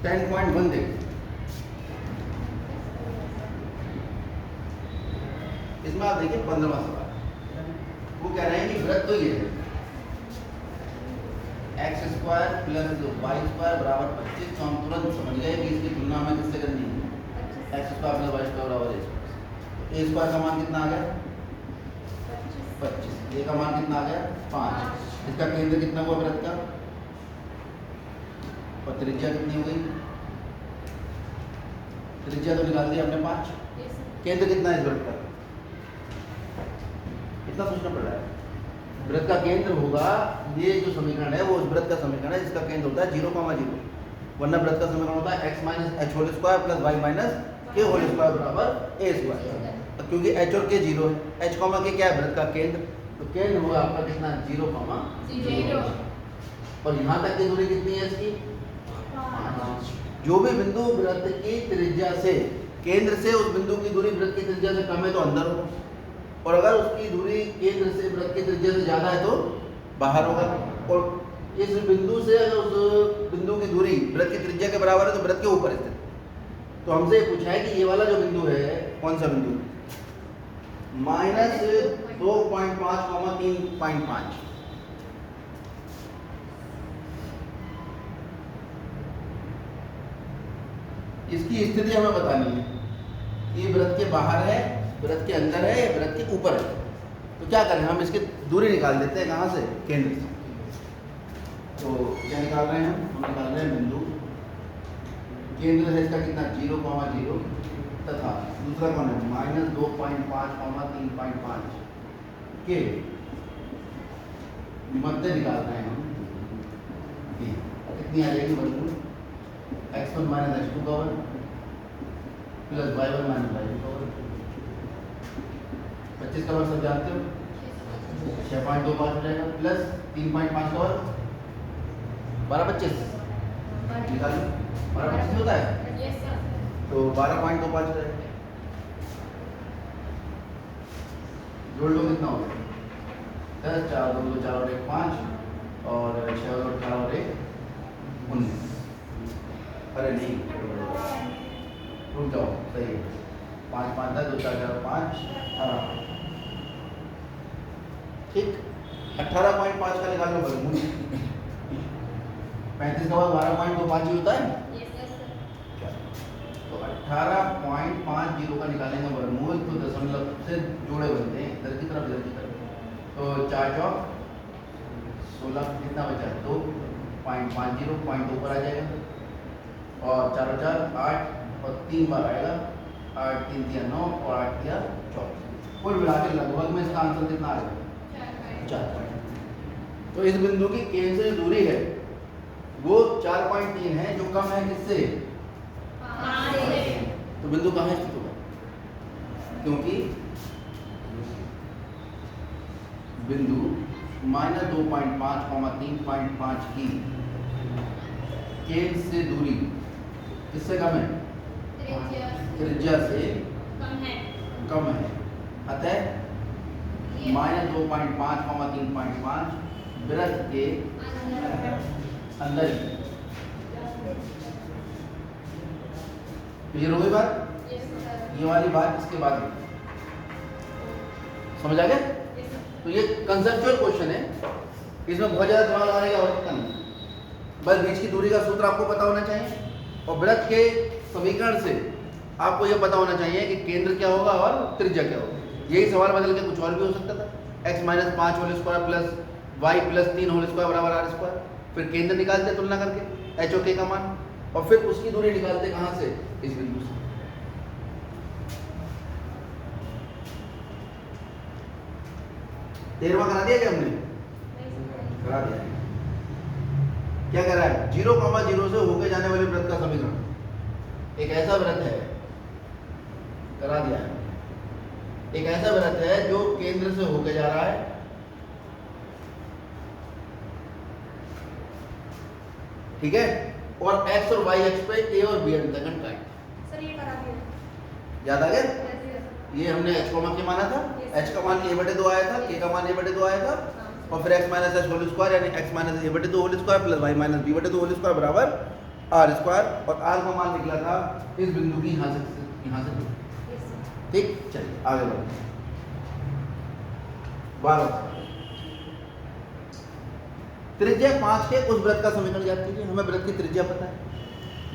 10.1 देखिए, इसमें आप देखिए 15वां सवाल, वो कह रहे हैं कि वृत्त तो ये है x square plus y square बराबर 25, तो हम तुरंत समझ गए कि इसकी तुलना में किससे करनी है, x square plus y square बराबर a स्क्वायर। ए स्क्वायर का मान कितना आ गया 25, ए का मान कितना आ गया 5, इसका केंद्र कितना हुआ वृत्त का, और त्रिज्या कितनी हो गई, त्रिज्या तो निकाल दी हमने 5, केंद्र कितना है इस वृत्त का, कितना सोचना पड़ रहा है। वृत्त का केंद्र होगा, ये जो समीकरण है वो उस वृत्त का समीकरण है जिसका केंद्र होता है 0,0, वरना वृत्त का समीकरण होता है x minus h whole square plus y minus k whole square बराबर a स्क्वायर, क्योंकि h और k 0 है, h कॉमा के क्या है वृत्त का केंद्र, तो केंद्र होगा आपका कितना 0,0, और यहाँ तक की दूरी कितनी है इसकी 5। जो भी बिंदु वृत्त की त्रिज्या से, केंद्र से उस बिंदु की दूरी वृत्त की त्रिज्या से कम है तो अंदर होगा, और अगर उसकी दूरी केंद्र से वृत्त की त्रिज्या से ज्यादा है तो बाहर होगा, और इस बिंदु से अगर उस बिंदु की दूरी वृत्त की त्रिज्या के बराबर है तो वृत्त के ऊपर स्थित। तो हमसे पूछा है कि ये वाला जो बिंदु है, कौन सा बिंदु, -2.5, 3.5, इसकी स्थिति हमें बतानी है कि वृत्त के बाहर है, वृत्त के अंदर है, या वृत्त के ऊपर है। तो क्या करें, हम इसकी दूरी निकाल देते हैं, कहाँ से, केंद्र से। तो क्या निकाल रहे हैं हम निकाल रहे हैं बिंदु, केंद्र है इसका कितना 0,0, तथा दूसरा कौन है -2.5, 3.5 के मध्य निकाल रहे हैं हम, कितनी आ जाएगी वर्गमूल x1 माइनस x2 का वर्ग प्लस y1 माइनस y2 का वर्ग, 25 का वर्ग सब जानते हो 6.25 हो जाएगा, प्लस 3.5 का वर्ग 12/25 निकालो, 12/25 होता है, तो 12.25 हो जाएगा, जोड़ लो कितना हो गया 10, 4 2 4 और 1 5, और 6 और 18 और 1 19, अरे नहीं रुक जाओ, सही है 5 5 10 2 4 4 5 18, ठीक 18.5 का निकाल लो वर्गमूल, 35 का बाद 12.25 ही होता है, तो 18.50 का निकालेंगे वर्गमूल, तो दशमलव से जोड़े बनते हैं इधर की तरफ इधर की तरफ, तो 4 चौक 16, कितना बचा 2.50, पॉइंट ऊपर आ जाएगा, और 4 और 4 8, और 3 बार आएगा 8 3 3 9, और 8 3 14, कुल मिला के लगभग में इसका आंसर कितना आएगा 4। तो इस बिंदु की केंद्र से दूरी है वो 4.3 है, जो कम है किससे 5 से। तो बिंदु कहाँ स्थित होगा, क्योंकि बिंदु -2.5, 3.5 की केंद्र से दूरी किससे कम है, त्रिज्या से कम है, अतः -2.5, 3.5 वृत्त के अंदर ही। क्लियर हो गई बात, ये वाली बात इसके बाद समझ आ गया। तो ये कंसेप्चुअल क्वेश्चन है, इसमें बहुत ज़्यादा दिमाग लगाने की आवश्यकता नहीं, बस बीच की दूरी का सूत्र आपको पता होना चाहिए, और वृत्त के समीकरण से आपको यह पता होना चाहिए कि केंद्र क्या होगा और त्रिज्या क्या होगा। यही सवाल बदल के कुछ और भी हो सकता था, x minus 5 whole square plus y plus 3 whole square बराबर r स्क्वायर, फिर केंद्र निकालते तुलना करके h और k का मान, और फिर उसकी दूरी निकालते कहाँ से, इस बिंदु से। तेरहवां करा दिया क्या हमने, करा दिया। क्या कह रहा है 0,0 से होके जाने वाले वृत्त का समीकरण, एक ऐसा वृत्त है, करा दिया है, एक ऐसा वृत्त है जो केंद्र से होके जा रहा है, ठीक है, और x और y अक्ष पे a और b अंतःखंड काट। सर ये करा दिया, याद आ गया, ये हमने h को मान के माना था, h का मान a/2 आया था, k का मान a/2 आया था, और फिर x minus h whole square यानी x minus a/2 whole square plus y minus b/2 whole square बराबर आर स्क्वायर, और आर का मान निकला था इस बिंदु की यहाँ से ठीक। चलिए आगे बढ़ते हैं। 12 त्रिज्या 5 के उस वृत्त का समीकरण ज्ञात कीजिए। हमें वृत्त की त्रिज्या पता है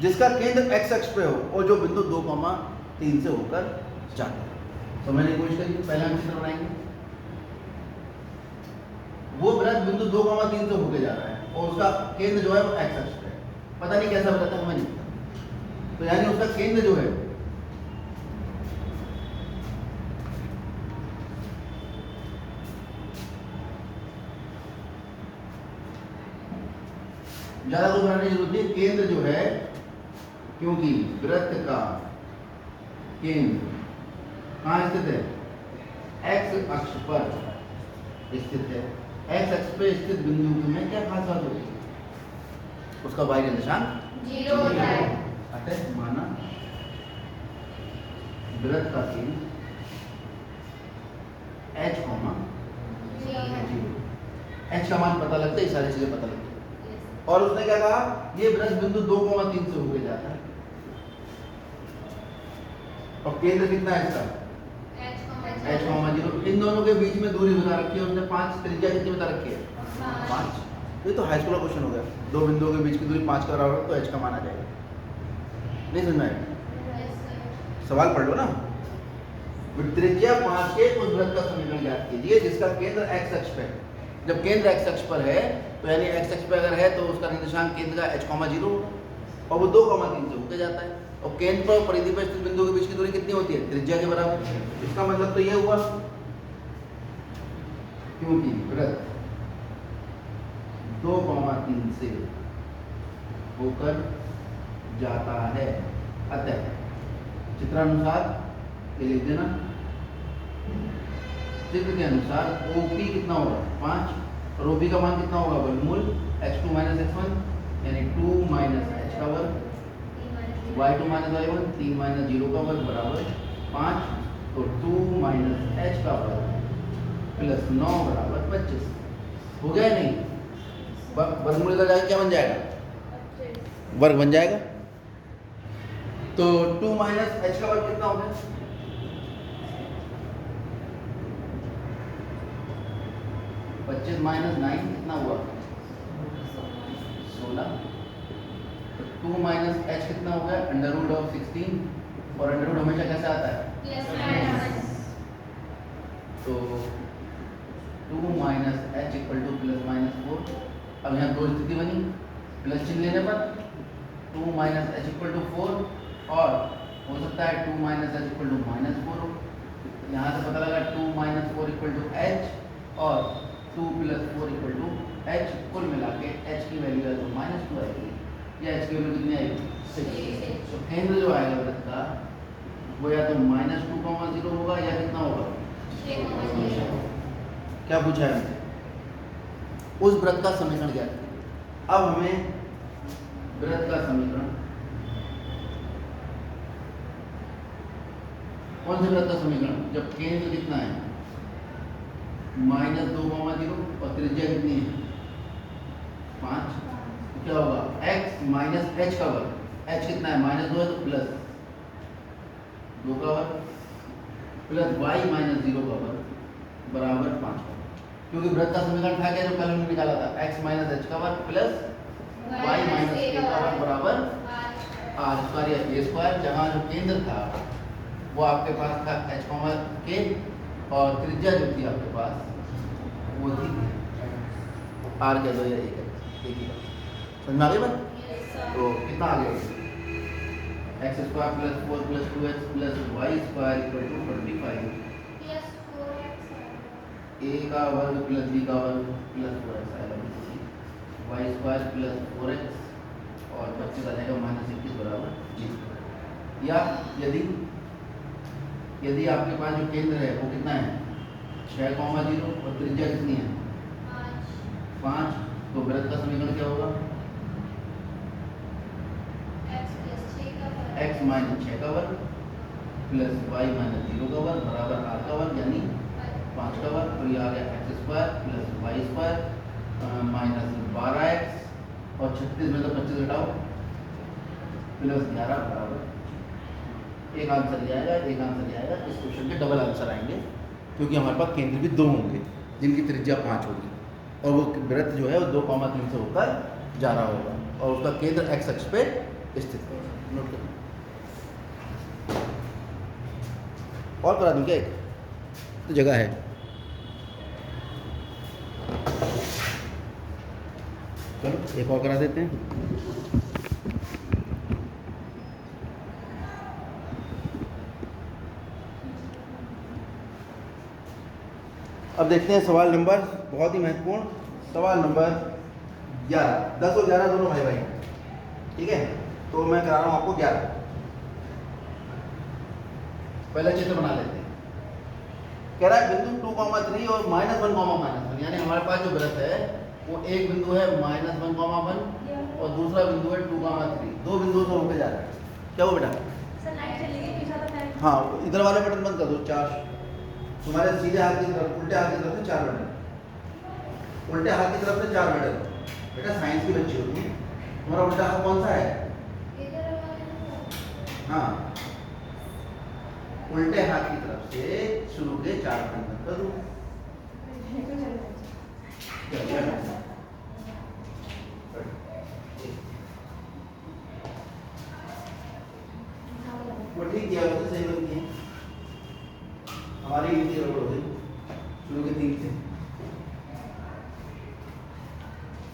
जिसका केंद्र एक्स अक्ष पे हो और जो बिंदु 2,3 से होकर जाता है। तो मैंने कोशिश करी, पहले हम चित्र बनाएंगे। वो वृत्त बिंदु 2,3 से होकर जा रहा है और उसका केंद्र जो है वो एक्स अक्ष पे है। पता नहीं कैसा वृत्त है, हमें नहीं पता। तो यानी उसका केंद्र जो है ज्यादा कुछ बनाने की जरूरत नहीं। केंद्र जो है, क्योंकि वृत्त का केंद्र कहाँ स्थित है? एक्स अक्ष पर स्थित है। एक्स अक्ष पर स्थित बिंदु में क्या खास बात होती है? उसका बाह्य निशान 0 होता है। अतः माना वृत्त का केंद्र h, 0। h का मान पता लगता है, सारी चीजें पता लगती है। और उसने क्या कहा? ये वृत्त बिंदु 2,3 से होकर जाता है और केंद्र कितना है इसका? h, 0। इन दोनों के बीच में दूरी बता रखी है उसने 5। त्रिज्या कितनी बता रखी है? 5। ये तो हाई स्कूल का क्वेश्चन हो गया। दो बिंदुओं के बीच की दूरी 5 के बराबर तो h का मान आ जाएगा। नहीं समझ में आएगा? सवाल पढ़ लो ना। त्रिज्या 5 के उस वृत्त का समीकरण ज्ञात कीजिए जिसका केंद्र x अक्ष पे है। जब केंद्र x अक्ष पर है तो यानी x अक्ष पे अगर है तो उसका निर्देशांक केंद्र का h, 0 होगा और वो 2,3 से होकर जाता है। और केंद्र पर परिधि पर स्थित बिंदु के बीच की दूरी कितनी होती है? त्रिज्या के बराबर। इसका मतलब तो ये हुआ क्योंकि वृत्त 2,3 से होकर जाता है, अतः चित्रानुसार ये लिख देना। चित्र के अनुसार OP कितना होगा? 5 और OP का मान कितना होगा? वर्गमूल x2 - x1 यानी 2 - h का वर्ग, y2 - y1 3 - 0 का वर्ग बराबर 5। तो 2 - h का वर्ग प्लस 9 बराबर 25। हो गया नहीं? वर्गमूल इधर जाके क्या बन जाएगा? वर्ग बन जाएगा। तो 2 - h का वर्ग कितना हो गया? 25 - 9 कितना हुआ? 16। तो 2 - h कितना हो गया? √16। और अंडर रूट हमेशा कैसे आता है? प्लस। तो 2 - h = ±4। अब यहाँ दो स्थिति बनी, प्लस चिन्ह लेने पर 2 - h = 4 और हो सकता है 2 - h = -4 हो। यहाँ से पता लगा 2 - 4 = h और 2 + 4 = h। कुल मिला के h की वैल्यू है तो -2 आएगी। या h की वैल्यू कितनी आएगी? 6। तो केंद्र जो आएगा वृत्त का वो या तो -2,0 होगा या कितना होगा? 6,0। क्या पूछा है? उस वृत्त का समीकरण ज्ञात कीजिए। अब हमें वृत्त का समीकरण, कौन से वृत्त का समीकरण? जब केंद्र कितना है? -2,0 और त्रिज्या कितनी है? 5। तो क्या होगा? x - h का वर्ग। h कितना है? -2 है तो प्लस 2 का वर्ग प्लस y - 0 का वर्ग बराबर 5 का। क्योंकि वृत्त का समीकरण था क्या जो कल हमने निकाला था? x - h का वर्ग प्लस y - a का वर्ग बराबर r² या a²। जहाँ जो केंद्र था वो आपके पास था h, k और त्रिज्या जो थी आपके पास वो थी r के 2 या 1 ही। समझ में आ गई बात? तो कितना आ गया? x² + 4 + 2x + y² = 25। a का वर्ग प्लस b का वर्ग प्लस 4x आएगा, y² + 4x और 25 आ जाएगा -21 बराबर 0। या यदि आपके पास जो केंद्र है वो कितना है? 6,0 और त्रिज्या कितनी है? 5। तो वृत्त का समीकरण क्या होगा? x - 6 का वर्ग प्लस y - 0 का वर्ग बराबर r का वर्ग यानी 5 का वर्ग। और ये आ गया x² + y² -12x और 36 में तो 25 घटाओ प्लस 11 बराबर, एक आंसर ये आएगा, एक आंसर ये आएगा। इस क्वेश्चन के डबल आंसर आएंगे क्योंकि हमारे पास केंद्र भी 2 होंगे जिनकी त्रिज्या 5 होगी और वो वृत्त जो है वो 2,3 से होकर जा रहा होगा और उसका केंद्र एक्स अक्ष पे स्थित है। नोट करिए। और करा दूं क्या? एक तो जगह है। चलो एक और करा देते हैं। अब देखते हैं सवाल नंबर, बहुत ही महत्वपूर्ण सवाल नंबर 11। 10 और 11 दोनों भाई भाई, ठीक है। तो मैं करा रहा हूँ आपको 11। पहला चित्र बना लेते हैं। कह रहा है बिंदु 2,3 और -1,-1, यानी हमारे पास जो वृत्त है वो एक बिंदु है -1,1 और दूसरा बिंदु है 2,3। दो बिंदुओं से होकर जा रहा है। क्या वो बेटा? हाँ, इधर वाले बटन बंद कर दो। 4 तुम्हारे सीधे हाथ की तरफ, उल्टे हाथ की तरफ से 4 बटन, उल्टे हाथ की तरफ से 4 बटन। बेटा साइंस की बच्ची होती है, तुम्हारा उल्टा हाथ कौन सा है? हाँ, उल्टे हाथ की तरफ से शुरू के 4 बटन बंद कर दो। वो ठीक किया, उसने सही बन किया। हमारी गिनती गड़बड़ हो गई शुरू के 3 थे।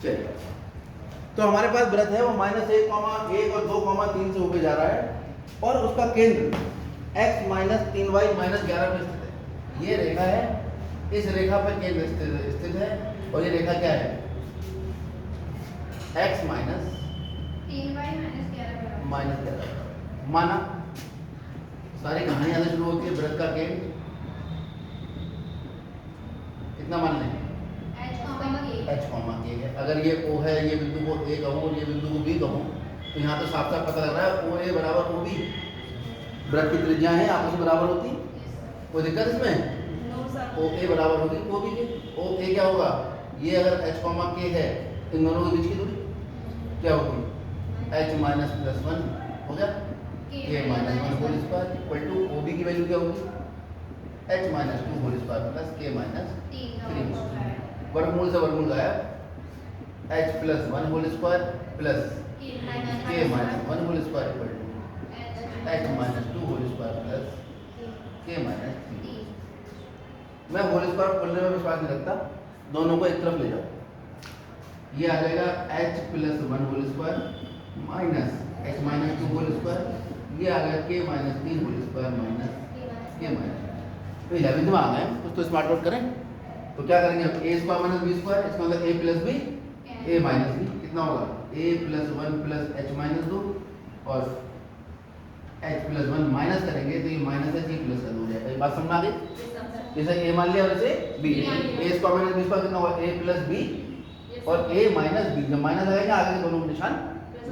चलिए, तो हमारे पास वृत्त है वो -1,1 और 2,3 से होकर जा रहा है और उसका केंद्र x -3y -11 पे स्थित है। ये रेखा है, इस रेखा पर केंद्र स्थित है और ये रेखा क्या है? x -3y -11। माना सारी कहानी यहाँ से शुरू होती है। वृत्त का केंद्र कितना मान लें? h, है। अगर ये O है, ये बिंदु को A कहूँ और ये बिंदु को B कहूँ तो यहाँ तो साफ साफ पता लग रहा है OA बराबर OB। वृत्त की त्रिज्या है आपस में बराबर होती, कोई दिक्कत इसमें? OA बराबर होगी OB के। OA क्या होगा? ये अगर h, k है, इन दोनों के बीच की दूरी क्या होगी? h - +1 हो गया, k - 1 whole square equal to OB की वैल्यू क्या होगी? h - 2 whole square plus k - 3। वर्गमूल से वर्गमूल गायब, h + 1 whole square plus k - 1 whole square equal to h - 2 whole square plus k - 3। मैं होल स्क्वायर बोलने में विश्वास नहीं रखता, दोनों को एक तरफ ले जाओ। ये आ जाएगा h + 1 whole square minus h - 2 whole square, ये आ गया k - 3 whole square minus k - 3। तो 11th में आ गए, कुछ तो स्मार्ट वर्क करें। तो क्या करेंगे अब? a² - b², इसका मतलब a + b a - b कितना होगा? a + 1 + h - 2 और h + 1 माइनस करेंगे तो ये माइनस है, ये प्लस हो जाएगा। ये बात समझ आ गई? जैसे a मान लिया और इसे b, a² - b² कितना होगा? a + b और a - b। जब माइनस आएगा आगे के दोनों निशान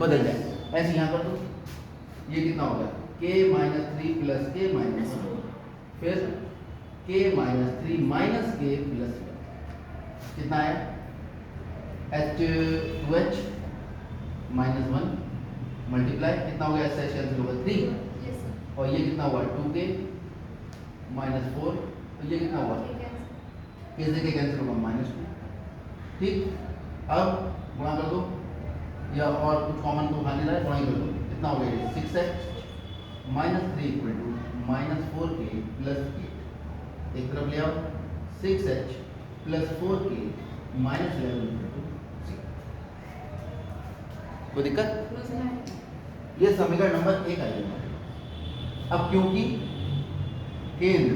बदल जाएंगे। ऐसे यहाँ कर दो, ये कितना होगा? k - 3 + k - 1 फिर k - 3 माइनस k + 1 कितना है? h2h -1 मल्टीप्लाई कितना हो गया? h कैंसिल होगा 3 और ये कितना हुआ? 2k -4 तो ये कितना हुआ? k से k कैंसिल होगा -2। ठीक, अब गुणा कर दो या और कुछ कॉमन तो खा नहीं रहा है, गुणा ही कर दो। कितना हो गया? 6h -3 equal to -4k + 8। एक तरफ ले आओ, 6h + 4k -11 इक्वल टू 6। कोई दिक्कत? ये समीकरण नंबर 1 आएगा। अब क्योंकि केंद्र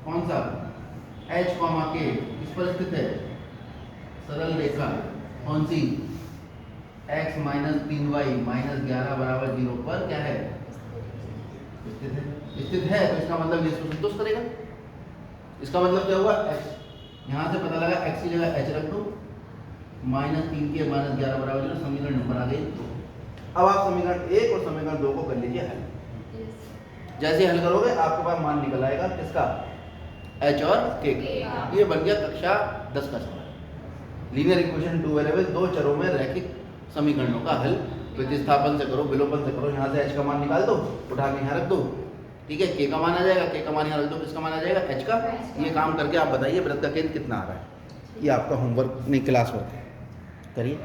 कौन सा h, k किस पर स्थित है? सरल रेखा कौन सी? x - 3y - 11 बराबर 0 पर क्या है? स्थित है। तो इसका मतलब ये इसको संतुष्ट करेगा। इसका मतलब क्या हुआ? x यहाँ से पता लगा, x की जगह h रख दो, -3k - 11 बराबर 0। समीकरण नंबर आ गई 2। अब आप समीकरण 1 और समीकरण 2 को कर लीजिए हल। जैसे हल करोगे आपके पास मान निकल आएगा किसका? h और k का। ये बन गया कक्षा 10 का सवाल। लीनियर इक्वेशन 2 वेरिएबल, 2 चरों में रैखिक समीकरणों का हल प्रतिस्थापन से करो, विलोपन से करो, यहाँ से h का मान निकाल दो, उठा के यहाँ रख दो, ठीक है। k का मान आ जाएगा, k का मान यहाँ रख दो, किसका मान आ जाएगा, h का। ये काम करके आप बताइए वृत्त का केंद्र कितना आ रहा है। ये आपका होमवर्क नहीं क्लास वर्क है, करिए।